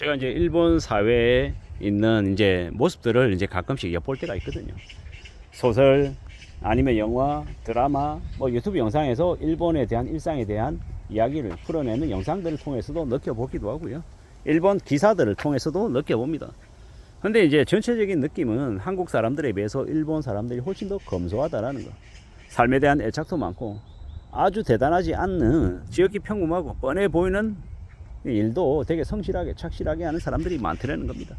제가 이제 일본 사회에 있는 이제 모습들을 이제 가끔씩 엿볼 때가 있거든요. 소설 아니면 영화, 드라마, 뭐 유튜브 영상에서 일본에 대한 일상에 대한 이야기를 풀어내는 영상들을 통해서도 느껴보기도 하고요. 일본 기사들을 통해서도 느껴봅니다. 근데 이제 전체적인 느낌은 한국 사람들에 비해서 일본 사람들이 훨씬 더 검소하다라는 거. 삶에 대한 애착도 많고 아주 대단하지 않는 지극히 평범하고 뻔해 보이는 일도 되게 성실하게 착실하게 하는 사람들이 많더라는 겁니다.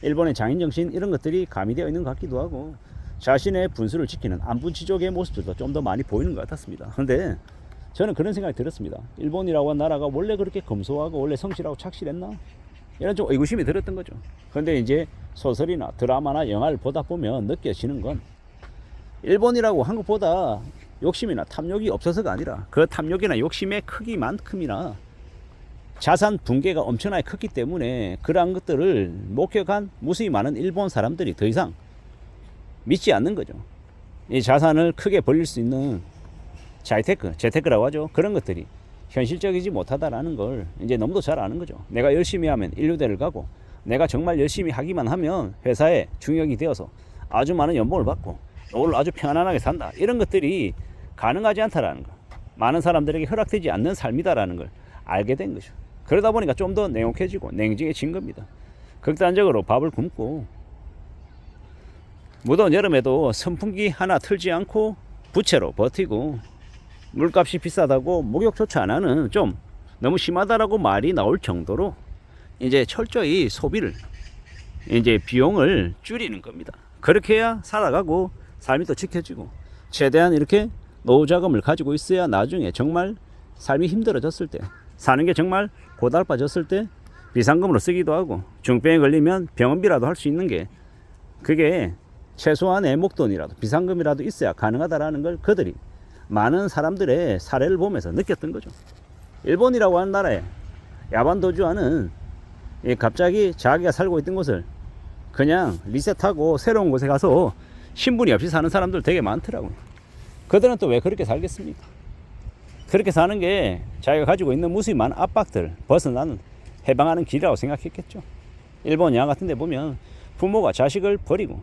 일본의 장인정신 이런 것들이 가미되어 있는 것 같기도 하고 자신의 분수를 지키는 안분치족의 모습들도 좀 더 많이 보이는 것 같았습니다. 그런데 저는 그런 생각이 들었습니다. 일본이라고 한 나라가 원래 그렇게 검소하고 원래 성실하고 착실했나? 이런 좀 의구심이 들었던 거죠. 그런데 이제 소설이나 드라마나 영화를 보다 보면 느껴지는 건 일본이라고 한국보다 욕심이나 탐욕이 없어서가 아니라 그 탐욕이나 욕심의 크기만큼이나 자산 붕괴가 엄청나게 컸기 때문에 그러한 것들을 목격한 무수히 많은 일본 사람들이 더 이상 믿지 않는 거죠. 이 자산을 크게 벌릴 수 있는 재테크라고 하죠. 그런 것들이 현실적이지 못하다라는 걸 이제 너무도 잘 아는 거죠. 내가 열심히 하면 인류대를 가고 내가 정말 열심히 하기만 하면 회사에 중역이 되어서 아주 많은 연봉을 받고 오늘 아주 편안하게 산다. 이런 것들이 가능하지 않다라는 거. 많은 사람들에게 허락되지 않는 삶이다라는 걸 알게 된 거죠. 그러다 보니까 좀 더 냉혹해지고 냉정해진 겁니다. 극단적으로 밥을 굶고 무더운 여름에도 선풍기 하나 틀지 않고 부채로 버티고 물값이 비싸다고 목욕조차 안 하는 좀 너무 심하다라고 말이 나올 정도로 이제 철저히 소비를 이제 비용을 줄이는 겁니다. 그렇게 해야 살아가고 삶이 또 지켜지고 최대한 이렇게 노후 자금을 가지고 있어야 나중에 정말 삶이 힘들어졌을 때 사는 게 정말 고달파졌을 때 비상금으로 쓰기도 하고 중병에 걸리면 병원비라도 할 수 있는 게 그게 최소한의 목돈이라도 비상금이라도 있어야 가능하다라는 걸 그들이 많은 사람들의 사례를 보면서 느꼈던 거죠. 일본이라고 하는 나라에 야반도주하는 갑자기 자기가 살고 있던 곳을 그냥 리셋하고 새로운 곳에 가서 신분이 없이 사는 사람들 되게 많더라고요. 그들은 또 왜 그렇게 살겠습니까? 그렇게 사는 게 자기가 가지고 있는 무수히 많은 압박들 벗어나는 해방하는 길이라고 생각했겠죠. 일본 영화 같은 데 보면 부모가 자식을 버리고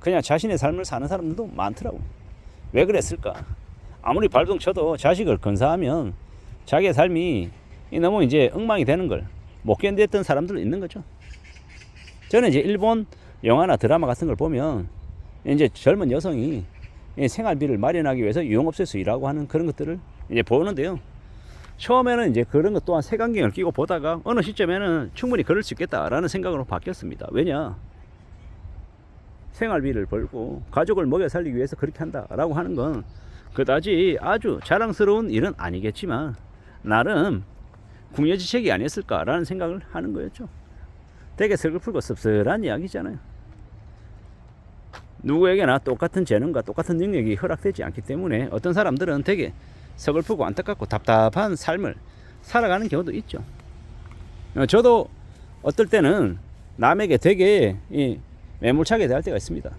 그냥 자신의 삶을 사는 사람들도 많더라고요. 왜 그랬을까? 아무리 발동 쳐도 자식을 건사하면 자기의 삶이 너무 이제 엉망이 되는 걸 못 견뎠던 사람들도 있는 거죠. 저는 이제 일본 영화나 드라마 같은 걸 보면 이제 젊은 여성이 생활비를 마련하기 위해서 유흥업소에서 일하고 하는 그런 것들을 이제 보는데요. 처음에는 이제 그런 것 또한 색안경을 끼고 보다가 어느 시점에는 충분히 그럴 수 있겠다라는 생각으로 바뀌었습니다. 왜냐? 생활비를 벌고 가족을 먹여 살리기 위해서 그렇게 한다라고 하는 건 그다지 아주 자랑스러운 일은 아니겠지만 나름 궁여지책이 아니었을까라는 생각을 하는 거였죠. 되게 슬프고 씁쓸한 이야기잖아요. 누구에게나 똑같은 재능과 똑같은 능력이 허락되지 않기 때문에 어떤 사람들은 되게 서글프고 안타깝고 답답한 삶을 살아가는 경우도 있죠. 저도 어떨 때는 남에게 되게 매몰차게 대할 때가 있습니다.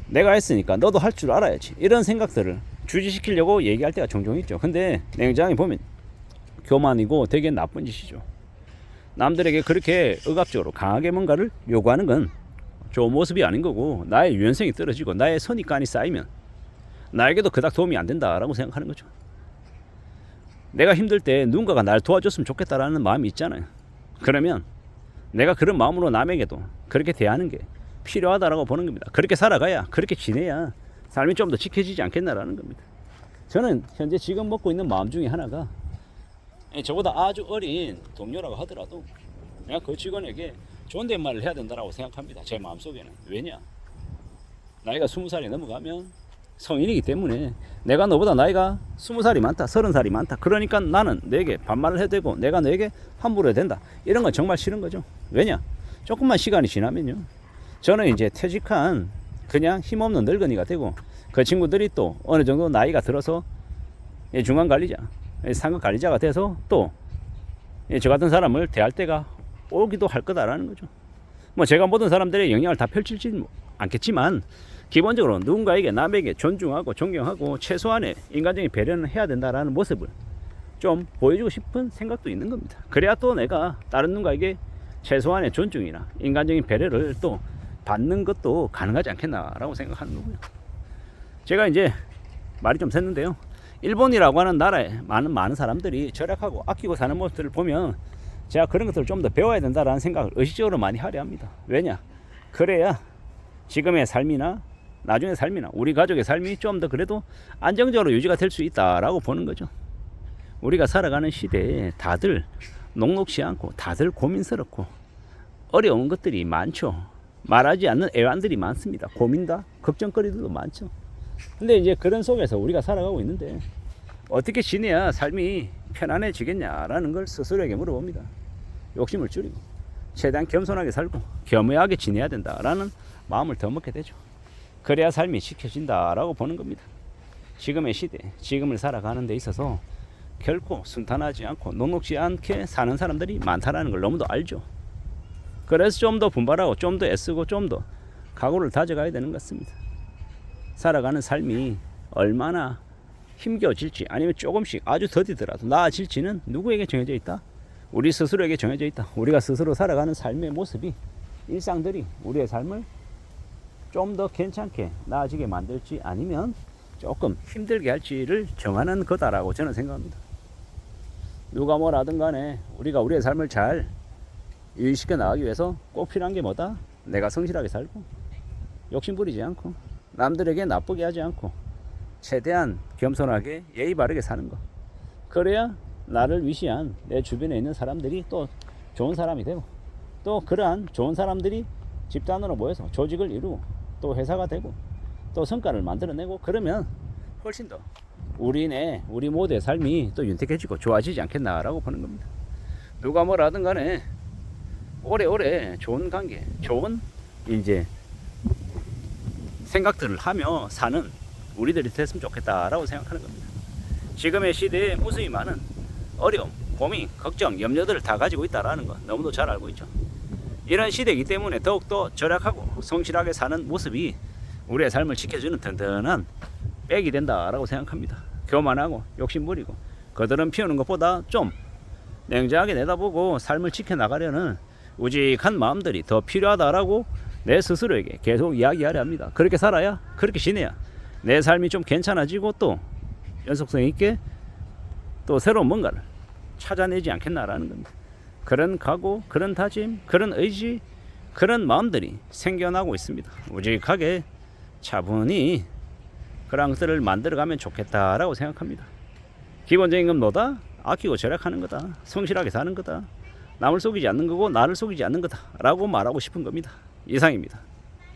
내가 했으니까 너도 할 줄 알아야지. 이런 생각들을 주지시키려고 얘기할 때가 종종 있죠. 근데 냉정히 보면 교만이고 되게 나쁜 짓이죠. 남들에게 그렇게 억압적으로 강하게 뭔가를 요구하는 건 좋은 모습이 아닌 거고 나의 유연성이 떨어지고 나의 선입관이 쌓이면 나에게도 그닥 도움이 안 된다라고 생각하는 거죠. 내가 힘들 때 누군가가 날 도와줬으면 좋겠다라는 마음이 있잖아요. 그러면 내가 그런 마음으로 남에게도 그렇게 대하는 게 필요하다라고 보는 겁니다. 그렇게 살아가야 그렇게 지내야 삶이 좀 더 지켜지지 않겠나라는 겁니다. 저는 현재 지금 먹고 있는 마음 중에 하나가 저보다 아주 어린 동료라고 하더라도 내가 그 직원에게 존댓말을 해야 된다고 생각합니다. 제 마음속에는. 왜냐? 나이가 20살이 넘어가면 성인이기 때문에 내가 너보다 나이가 20살이 많다, 30살이 많다. 그러니까 나는 너에게 반말을 해도 되고 내가 너에게 함부로 해도 된다. 이런 건 정말 싫은 거죠. 왜냐? 조금만 시간이 지나면요. 저는 이제 퇴직한 그냥 힘없는 늙은이가 되고 그 친구들이 또 어느 정도 나이가 들어서 중간 관리자, 상급 관리자가 돼서 또 저 같은 사람을 대할 때가 오기도 할 거다라는 거죠. 뭐 제가 모든 사람들의 영향을 다 펼치지는 않겠지만 기본적으로 누군가에게 남에게 존중하고 존경하고 최소한의 인간적인 배려는 해야 된다라는 모습을 좀 보여주고 싶은 생각도 있는 겁니다. 그래야 또 내가 다른 누군가에게 최소한의 존중이나 인간적인 배려를 또 받는 것도 가능하지 않겠나라고 생각하는 거고요. 제가 이제 말이 좀 샜는데요. 일본이라고 하는 나라에 많은 사람들이 절약하고 아끼고 사는 모습들을 보면 제가 그런 것들을 좀 더 배워야 된다라는 생각을 의식적으로 많이 하려 합니다. 왜냐? 그래야 지금의 삶이나 나중의 삶이나 우리 가족의 삶이 좀 더 그래도 안정적으로 유지가 될 수 있다라고 보는 거죠. 우리가 살아가는 시대에 다들 녹록지 않고 다들 고민스럽고 어려운 것들이 많죠. 말하지 않는 애환들이 많습니다. 고민다, 걱정거리들도 많죠. 근데 이제 그런 속에서 우리가 살아가고 있는데 어떻게 지내야 삶이 편안해지겠냐라는 걸 스스로에게 물어봅니다. 욕심을 줄이고 최대한 겸손하게 살고 겸허하게 지내야 된다라는 마음을 더 먹게 되죠. 그래야 삶이 지켜진다라고 보는 겁니다. 지금의 시대, 지금을 살아가는 데 있어서 결코 순탄하지 않고 녹록지 않게 사는 사람들이 많다는 걸 너무도 알죠. 그래서 좀 더 분발하고 좀 더 애쓰고 좀 더 각오를 다져가야 되는 것 같습니다. 살아가는 삶이 얼마나 힘겨질지 아니면 조금씩 아주 더디더라도 나아질지는 누구에게 정해져 있다? 우리 스스로에게 정해져 있다. 우리가 스스로 살아가는 삶의 모습이 일상들이 우리의 삶을 좀 더 괜찮게 나아지게 만들지 아니면 조금 힘들게 할지를 정하는 거다라고 저는 생각합니다. 누가 뭐라든 간에 우리가 우리의 삶을 잘 유지시켜 나가기 위해서 꼭 필요한 게 뭐다? 내가 성실하게 살고 욕심 부리지 않고 남들에게 나쁘게 하지 않고 최대한 겸손하게 예의 바르게 사는 거. 그래야 나를 위시한 내 주변에 있는 사람들이 또 좋은 사람이 되고 또 그러한 좋은 사람들이 집단으로 모여서 조직을 이루고 또 회사가 되고 또 성과를 만들어내고 그러면 훨씬 더 우리 모두의 삶이 또 윤택해지고 좋아지지 않겠나라고 보는 겁니다. 누가 뭐라든 간에 오래오래 좋은 관계, 좋은 이제 생각들을 하며 사는 우리들이 됐으면 좋겠다라고 생각하는 겁니다. 지금의 시대에 무수히 많은 어려움, 고민, 걱정, 염려들을 다 가지고 있다라는 거 너무도 잘 알고 있죠. 이런 시대이기 때문에 더욱더 절약하고 성실하게 사는 모습이 우리의 삶을 지켜주는 든든한 백이 된다라고 생각합니다. 교만하고 욕심부리고 거드름 피우는 것보다 좀 냉정하게 내다보고 삶을 지켜나가려는 우직한 마음들이 더 필요하다라고 내 스스로에게 계속 이야기하려 합니다. 그렇게 살아야, 그렇게 지내야 내 삶이 좀 괜찮아지고 또 연속성 있게 또 새로운 뭔가를 찾아내지 않겠나라는 겁니다. 그런 각오, 그런 다짐, 그런 의지, 그런 마음들이 생겨나고 있습니다. 우직하게 차분히 그런 것들을 만들어가면 좋겠다라고 생각합니다. 기본적인 건 뭐다? 아끼고 절약하는 거다. 성실하게 사는 거다. 남을 속이지 않는 거고 나를 속이지 않는 거다 라고 말하고 싶은 겁니다. 이상입니다.